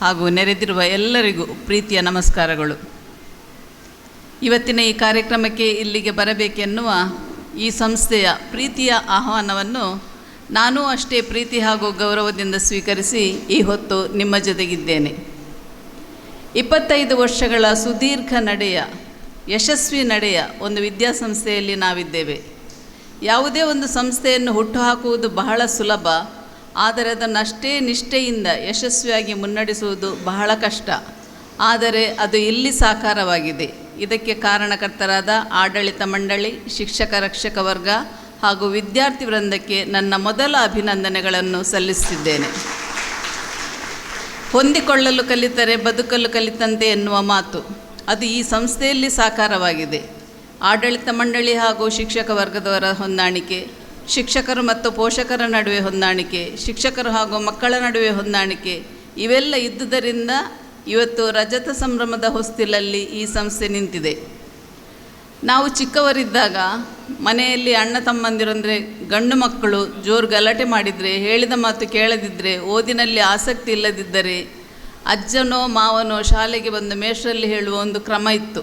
ಹಾಗೂ ನೆರೆದಿರುವ ಎಲ್ಲರಿಗೂ ಪ್ರೀತಿಯ ನಮಸ್ಕಾರಗಳು. ಇವತ್ತಿನ ಈ ಕಾರ್ಯಕ್ರಮಕ್ಕೆ ಇಲ್ಲಿಗೆ ಬರಬೇಕೆನ್ನುವ ಈ ಸಂಸ್ಥೆಯ ಪ್ರೀತಿಯ ಆಹ್ವಾನವನ್ನು ನಾನೂ ಅಷ್ಟೇ ಪ್ರೀತಿ ಹಾಗೂ ಗೌರವದಿಂದ ಸ್ವೀಕರಿಸಿ ಈ ಹೊತ್ತು ನಿಮ್ಮ ಜೊತೆಗಿದ್ದೇನೆ. 25 ವರ್ಷಗಳ ಸುದೀರ್ಘ ನಡೆಯ ಯಶಸ್ವಿ ನಡೆಯ ಒಂದು ವಿದ್ಯಾಸಂಸ್ಥೆಯಲ್ಲಿ ನಾವಿದ್ದೇವೆ. ಯಾವುದೇ ಒಂದು ಸಂಸ್ಥೆಯನ್ನು ಹುಟ್ಟುಹಾಕುವುದು ಬಹಳ ಸುಲಭ, ಆದರೆ ಅದನ್ನು ಅಷ್ಟೇ ನಿಷ್ಠೆಯಿಂದ ಯಶಸ್ವಿಯಾಗಿ ಮುನ್ನಡೆಸುವುದು ಬಹಳ ಕಷ್ಟ. ಆದರೆ ಅದು ಇಲ್ಲಿ ಸಾಕಾರವಾಗಿದೆ. ಇದಕ್ಕೆ ಕಾರಣಕರ್ತರಾದ ಆಡಳಿತ ಮಂಡಳಿ, ಶಿಕ್ಷಕ ರಕ್ಷಕ ವರ್ಗ ಹಾಗೂ ವಿದ್ಯಾರ್ಥಿ ವೃಂದಕ್ಕೆ ನನ್ನ ಮೊದಲ ಅಭಿನಂದನೆಗಳನ್ನು ಸಲ್ಲಿಸುತ್ತಿದ್ದೇನೆ. ಹೊಂದಿಕೊಳ್ಳಲು ಕಲಿತರೆ ಬದುಕಲು ಕಲಿತಂತೆ ಎನ್ನುವ ಮಾತು ಅದು ಈ ಸಂಸ್ಥೆಯಲ್ಲಿ ಸಾಕಾರವಾಗಿದೆ. ಆಡಳಿತ ಮಂಡಳಿ ಹಾಗೂ ಶಿಕ್ಷಕ ವರ್ಗದವರ ಹೊಂದಾಣಿಕೆ, ಶಿಕ್ಷಕರು ಮತ್ತು ಪೋಷಕರ ನಡುವೆ ಹೊಂದಾಣಿಕೆ, ಶಿಕ್ಷಕರು ಹಾಗೂ ಮಕ್ಕಳ ನಡುವೆ ಹೊಂದಾಣಿಕೆ ಇವೆಲ್ಲ ಇದ್ದುದರಿಂದ ಇವತ್ತು ರಜತ ಸಂಭ್ರಮದ ಹೊಸ್ತಿಲಲ್ಲಿ ಈ ಸಂಸ್ಥೆ ನಿಂತಿದೆ. ನಾವು ಚಿಕ್ಕವರಿದ್ದಾಗ ಮನೆಯಲ್ಲಿ ಅಣ್ಣ ತಮ್ಮಂದಿರಂದರೆ ಗಂಡು ಮಕ್ಕಳು ಜೋರು ಗಲಾಟೆ ಮಾಡಿದರೆ, ಹೇಳಿದ ಮಾತು ಕೇಳದಿದ್ದರೆ, ಓದಿನಲ್ಲಿ ಆಸಕ್ತಿ ಇಲ್ಲದಿದ್ದರೆ ಅಜ್ಜನೋ ಮಾವನೋ ಶಾಲೆಗೆ ಬಂದು ಮೇಷ್ರಲ್ಲಿ ಹೇಳುವ ಒಂದು ಕ್ರಮ ಇತ್ತು.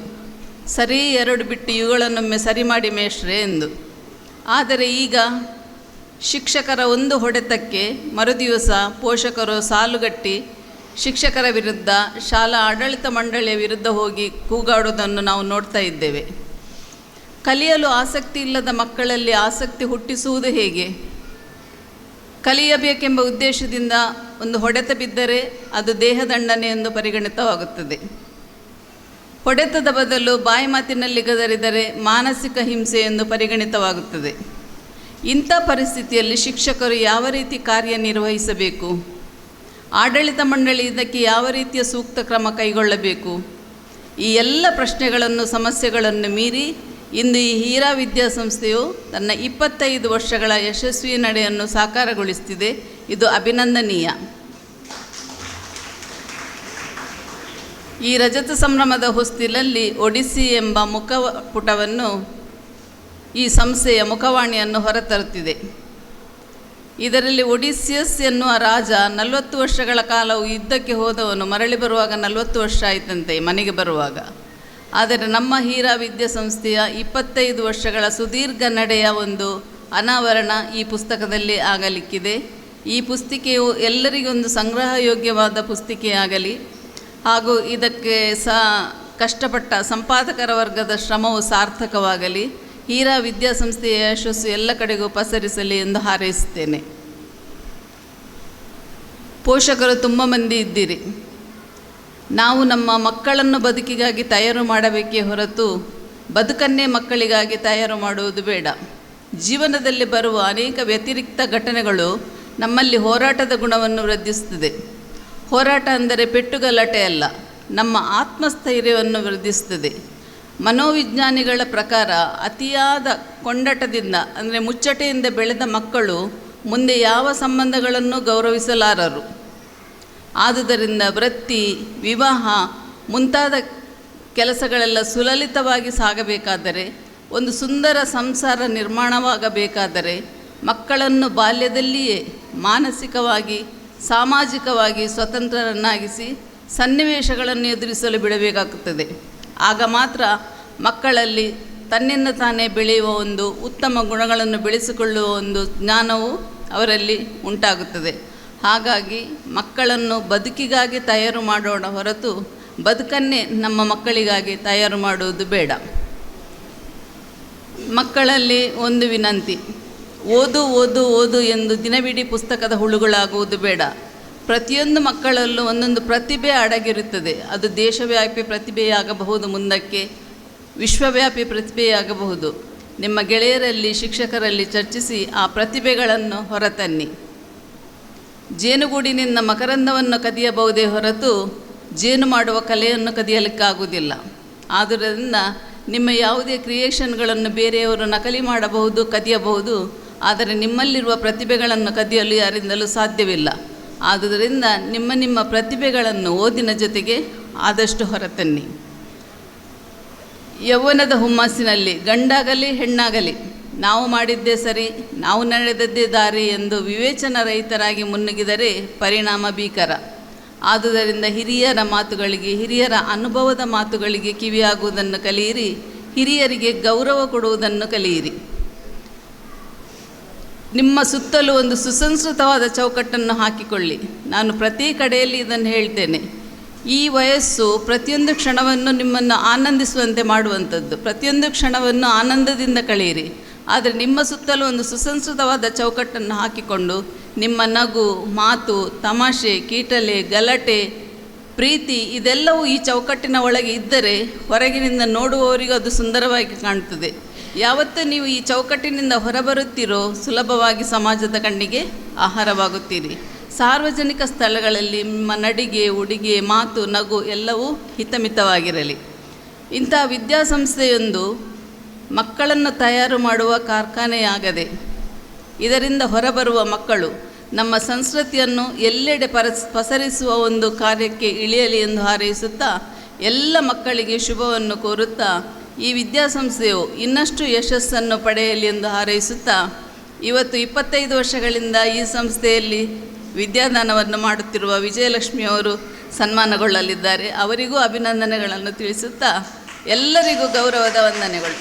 ಸರಿ 2 ಬಿಟ್ಟು ಇವುಗಳನ್ನೊಮ್ಮೆ ಸರಿ ಮಾಡಿ ಮೇಷ್ರೆ ಎಂದು. ಆದರೆ ಈಗ ಶಿಕ್ಷಕರ ಒಂದು ಹೊಡೆತಕ್ಕೆ ಮರುದಿವಸ ಪೋಷಕರು ಸಾಲುಗಟ್ಟಿ ಶಿಕ್ಷಕರ ವಿರುದ್ಧ, ಶಾಲಾ ಆಡಳಿತ ಮಂಡಳಿಯ ವಿರುದ್ಧ ಹೋಗಿ ಕೂಗಾಡೋದನ್ನು ನಾವು ನೋಡ್ತಾ ಇದ್ದೇವೆ. ಕಲಿಯಲು ಆಸಕ್ತಿ ಇಲ್ಲದ ಮಕ್ಕಳಲ್ಲಿ ಆಸಕ್ತಿ ಹುಟ್ಟಿಸುವುದು ಹೇಗೆ? ಕಲಿಯಬೇಕೆಂಬ ಉದ್ದೇಶದಿಂದ ಒಂದು ಹೊಡೆತ ಬಿದ್ದರೆ ಅದು ದೇಹದಂಡನೆ ಎಂದು ಪರಿಗಣಿತವಾಗುತ್ತದೆ. ಹೊಡೆತದ ಬದಲು ಬಾಯಿ ಮಾತಿನಲ್ಲಿ ಗದರಿದರೆ ಮಾನಸಿಕ ಹಿಂಸೆ ಎಂದು ಪರಿಗಣಿತವಾಗುತ್ತದೆ. ಇಂಥ ಪರಿಸ್ಥಿತಿಯಲ್ಲಿ ಶಿಕ್ಷಕರು ಯಾವ ರೀತಿ ಕಾರ್ಯನಿರ್ವಹಿಸಬೇಕು? ಆಡಳಿತ ಮಂಡಳಿ ಇದಕ್ಕೆ ಯಾವ ರೀತಿಯ ಸೂಕ್ತ ಕ್ರಮ ಕೈಗೊಳ್ಳಬೇಕು? ಈ ಎಲ್ಲ ಪ್ರಶ್ನೆಗಳನ್ನು, ಸಮಸ್ಯೆಗಳನ್ನು ಮೀರಿ ಇಂದು ಈ ಹೀರಾ ವಿದ್ಯಾಸಂಸ್ಥೆಯು ತನ್ನ 25 ವರ್ಷಗಳ ಯಶಸ್ವಿ ನಡೆಯನ್ನು ಸಾಕಾರಗೊಳಿಸುತ್ತಿದೆ. ಇದು ಅಭಿನಂದನೀಯ. ಈ ರಜತ ಸಂಭ್ರಮದ ಹೊಸ್ತಿಲಲ್ಲಿ ಒಡಿಸ್ಸಿ ಎಂಬ ಮುಖಪುಟವನ್ನು, ಈ ಸಂಸ್ಥೆಯ ಮುಖವಾಣಿಯನ್ನು ಹೊರತರುತ್ತಿದೆ. ಇದರಲ್ಲಿ ಒಡಿಸ್ಸಿಯಸ್ ಎನ್ನುವ ರಾಜ 40 ವರ್ಷಗಳ ಕಾಲವು ಯುದ್ಧಕ್ಕೆ ಹೋದವನು ಮರಳಿ ಬರುವಾಗ 40 ವರ್ಷ ಆಯಿತಂತೆ ಮನೆಗೆ ಬರುವಾಗ. ಆದರೆ ನಮ್ಮ ಹೀರಾ ವಿದ್ಯಾಸಂಸ್ಥೆಯ 25 ವರ್ಷಗಳ ಸುದೀರ್ಘ ನಡೆಯ ಒಂದು ಅನಾವರಣ ಈ ಪುಸ್ತಕದಲ್ಲಿ ಆಗಲಿಕ್ಕಿದೆ. ಈ ಪುಸ್ತಿಕೆಯು ಎಲ್ಲರಿಗೊಂದು ಸಂಗ್ರಹ ಯೋಗ್ಯವಾದ ಪುಸ್ತಿಕೆಯಾಗಲಿ ಹಾಗೂ ಇದಕ್ಕೆ ಕಷ್ಟಪಟ್ಟ ಸಂಪಾದಕರ ವರ್ಗದ ಶ್ರಮವು ಸಾರ್ಥಕವಾಗಲಿ. ಹೀರಾ ವಿದ್ಯಾಸಂಸ್ಥೆಯ ಯಶಸ್ಸು ಎಲ್ಲ ಕಡೆಗೂ ಪಸರಿಸಲಿ ಎಂದು ಹಾರೈಸುತ್ತೇನೆ. ಪೋಷಕರು ತುಂಬ ಮಂದಿ ಇದ್ದೀರಿ. ನಾವು ನಮ್ಮ ಮಕ್ಕಳನ್ನು ಬದುಕಿಗಾಗಿ ತಯಾರು ಮಾಡಬೇಕೇ ಹೊರತು ಬದುಕನ್ನೇ ಮಕ್ಕಳಿಗಾಗಿ ತಯಾರು ಮಾಡುವುದು ಬೇಡ. ಜೀವನದಲ್ಲಿ ಬರುವ ಅನೇಕ ವ್ಯತಿರಿಕ್ತ ಘಟನೆಗಳು ನಮ್ಮಲ್ಲಿ ಹೋರಾಟದ ಗುಣವನ್ನು ವೃದ್ಧಿಸುತ್ತದೆ. ಹೋರಾಟ ಅಂದರೆ ಪೆಟ್ಟುಗಲಾಟೆ ಅಲ್ಲ, ನಮ್ಮ ಆತ್ಮಸ್ಥೈರ್ಯವನ್ನು ವೃದ್ಧಿಸುತ್ತದೆ. ಮನೋವಿಜ್ಞಾನಿಗಳ ಪ್ರಕಾರ ಅತಿಯಾದ ಕೊಂಡಟದಿಂದ ಅಂದರೆ ಮುಚ್ಚಟೆಯಿಂದ ಬೆಳೆದ ಮಕ್ಕಳು ಮುಂದೆ ಯಾವ ಸಂಬಂಧಗಳನ್ನು ಗೌರವಿಸಲಾರರು. ಆದುದರಿಂದ ವೃತ್ತಿ, ವಿವಾಹ ಮುಂತಾದ ಕೆಲಸಗಳೆಲ್ಲ ಸುಲಲಿತವಾಗಿ ಸಾಗಬೇಕಾದರೆ, ಒಂದು ಸುಂದರ ಸಂಸಾರ ನಿರ್ಮಾಣವಾಗಬೇಕಾದರೆ ಮಕ್ಕಳನ್ನು ಬಾಲ್ಯದಲ್ಲಿಯೇ ಮಾನಸಿಕವಾಗಿ, ಸಾಮಾಜಿಕವಾಗಿ ಸ್ವತಂತ್ರರನ್ನಾಗಿಸಿ ಸನ್ನಿವೇಶಗಳನ್ನು ಎದುರಿಸಲು ಬಿಡಬೇಕಾಗುತ್ತದೆ. ಆಗ ಮಾತ್ರ ಮಕ್ಕಳಲ್ಲಿ ತನ್ನಿಂದ ತಾನೇ ಬೆಳೆಯುವ ಒಂದು ಉತ್ತಮ ಗುಣಗಳನ್ನು ಬೆಳೆಸಿಕೊಳ್ಳುವ ಒಂದು ಜ್ಞಾನವು ಅವರಲ್ಲಿ ಉಂಟಾಗುತ್ತದೆ. ಹಾಗಾಗಿ ಮಕ್ಕಳನ್ನು ಬದುಕಿಗಾಗಿ ತಯಾರು ಮಾಡೋಣ ಹೊರತು ಬದುಕನ್ನೇ ನಮ್ಮ ಮಕ್ಕಳಿಗಾಗಿ ತಯಾರು ಮಾಡುವುದು ಬೇಡ. ಮಕ್ಕಳಲ್ಲಿ ಒಂದು ವಿನಂತಿ: ಓದು ಓದು ಓದು ಎಂದು ದಿನವಿಡೀ ಪುಸ್ತಕದ ಹುಳುಗಳಾಗುವುದು ಬೇಡ. ಪ್ರತಿಯೊಂದು ಮಕ್ಕಳಲ್ಲೂ ಒಂದೊಂದು ಪ್ರತಿಭೆ ಅಡಗಿರುತ್ತದೆ. ಅದು ದೇಶವ್ಯಾಪಿ ಪ್ರತಿಭೆಯಾಗಬಹುದು, ಮುಂದಕ್ಕೆ ವಿಶ್ವವ್ಯಾಪಿ ಪ್ರತಿಭೆಯಾಗಬಹುದು. ನಿಮ್ಮ ಗೆಳೆಯರಲ್ಲಿ, ಶಿಕ್ಷಕರಲ್ಲಿ ಚರ್ಚಿಸಿ ಆ ಪ್ರತಿಭೆಗಳನ್ನು ಹೊರತನ್ನಿ. ಜೇನುಗೂಡಿನಿಂದ ಮಕರಂದವನ್ನು ಕದಿಯಬಹುದೇ ಹೊರತು ಜೇನು ಮಾಡುವ ಕಲೆಯನ್ನು ಕದಿಯಲಿಕ್ಕಾಗುವುದಿಲ್ಲ. ಆದ್ದರಿಂದ ನಿಮ್ಮ ಯಾವುದೇ ಕ್ರಿಯೇಷನ್ಗಳನ್ನು ಬೇರೆಯವರು ನಕಲಿ ಮಾಡಬಹುದು, ಕದಿಯಬಹುದು. ಆದರೆ ನಿಮ್ಮಲ್ಲಿರುವ ಪ್ರತಿಭೆಗಳನ್ನು ಕದಿಯಲು ಯಾರಿಂದಲೂ ಸಾಧ್ಯವಿಲ್ಲ. ಆದುದರಿಂದ ನಿಮ್ಮ ಪ್ರತಿಭೆಗಳನ್ನು ಓದಿನ ಜೊತೆಗೆ ಆದಷ್ಟು ಹೊರತನ್ನಿ. ಯೌವನದ ಹುಮ್ಮಸ್ಸಿನಲ್ಲಿ ಗಂಡಾಗಲಿ ಹೆಣ್ಣಾಗಲಿ ನಾವು ಮಾಡಿದ್ದೇ ಸರಿ, ನಾವು ನಡೆದದ್ದೇ ದಾರಿ ಎಂದು ವಿವೇಚನ ರಹಿತರಾಗಿ ಮುನ್ನುಗ್ಗಿದರೆ ಪರಿಣಾಮ ಭೀಕರ. ಆದುದರಿಂದ ಹಿರಿಯರ ಮಾತುಗಳಿಗೆ, ಹಿರಿಯರ ಅನುಭವದ ಮಾತುಗಳಿಗೆ ಕಿವಿಯಾಗುವುದನ್ನು ಕಲಿಯಿರಿ. ಹಿರಿಯರಿಗೆ ಗೌರವ ಕೊಡುವುದನ್ನು ಕಲಿಯಿರಿ. ನಿಮ್ಮ ಸುತ್ತಲೂ ಒಂದು ಸುಸಂಸ್ಕೃತವಾದ ಚೌಕಟ್ಟನ್ನು ಹಾಕಿಕೊಳ್ಳಿ. ನಾನು ಪ್ರತಿ ಕಡೆಯಲ್ಲಿ ಇದನ್ನು ಹೇಳ್ತೇನೆ. ಈ ವಯಸ್ಸು ಪ್ರತಿಯೊಂದು ಕ್ಷಣವನ್ನು ನಿಮ್ಮನ್ನು ಆನಂದಿಸುವಂತೆ ಮಾಡುವಂಥದ್ದು. ಪ್ರತಿಯೊಂದು ಕ್ಷಣವನ್ನು ಆನಂದದಿಂದ ಕಳೆಯಿರಿ. ಆದರೆ ನಿಮ್ಮ ಸುತ್ತಲೂ ಒಂದು ಸುಸಂಸ್ಕೃತವಾದ ಚೌಕಟ್ಟನ್ನು ಹಾಕಿಕೊಂಡು ನಿಮ್ಮ ನಗು, ಮಾತು, ತಮಾಷೆ, ಕೀಟಲೆ, ಗಲಾಟೆ, ಪ್ರೀತಿ ಇದೆಲ್ಲವೂ ಈ ಚೌಕಟ್ಟಿನ ಒಳಗೆ ಇದ್ದರೆ ಹೊರಗಿನಿಂದ ನೋಡುವವರಿಗೂ ಅದು ಸುಂದರವಾಗಿ ಕಾಣುತ್ತದೆ. ಯಾವತ್ತು ನೀವು ಈ ಚೌಕಟ್ಟಿನಿಂದ ಹೊರಬರುತ್ತೀರೋ ಸುಲಭವಾಗಿ ಸಮಾಜದ ಕಣ್ಣಿಗೆ ಆಹಾರವಾಗುತ್ತೀರಿ. ಸಾರ್ವಜನಿಕ ಸ್ಥಳಗಳಲ್ಲಿ ನಿಮ್ಮ ನಡಿಗೆ, ಉಡುಗೆ, ಮಾತು, ನಗು ಎಲ್ಲವೂ ಹಿತಮಿತವಾಗಿರಲಿ. ಇಂತಹ ವಿದ್ಯಾಸಂಸ್ಥೆಯೊಂದು ಮಕ್ಕಳನ್ನು ತಯಾರು ಮಾಡುವ ಕಾರ್ಖಾನೆಯಾಗದೆ ಇದರಿಂದ ಹೊರಬರುವ ಮಕ್ಕಳು ನಮ್ಮ ಸಂಸ್ಕೃತಿಯನ್ನು ಎಲ್ಲೆಡೆ ಪಸರಿಸುವ ಒಂದು ಕಾರ್ಯಕ್ಕೆ ಇಳಿಯಲಿ ಎಂದು ಹಾರೈಸುತ್ತಾ, ಎಲ್ಲ ಮಕ್ಕಳಿಗೆ ಶುಭವನ್ನು ಕೋರುತ್ತಾ, ಈ ವಿದ್ಯಾಸಂಸ್ಥೆಯು ಇನ್ನಷ್ಟು ಯಶಸ್ಸನ್ನು ಪಡೆಯಲಿ ಎಂದು ಹಾರೈಸುತ್ತಾ, ಇವತ್ತು 25 ವರ್ಷಗಳಿಂದ ಈ ಸಂಸ್ಥೆಯಲ್ಲಿ ವಿದ್ಯಾದಾನವನ್ನು ಮಾಡುತ್ತಿರುವ ವಿಜಯಲಕ್ಷ್ಮಿಯವರು ಸನ್ಮಾನಗೊಳ್ಳಲಿದ್ದಾರೆ. ಅವರಿಗೂ ಅಭಿನಂದನೆಗಳನ್ನು ತಿಳಿಸುತ್ತಾ ಎಲ್ಲರಿಗೂ ಗೌರವದ ವಂದನೆಗಳು.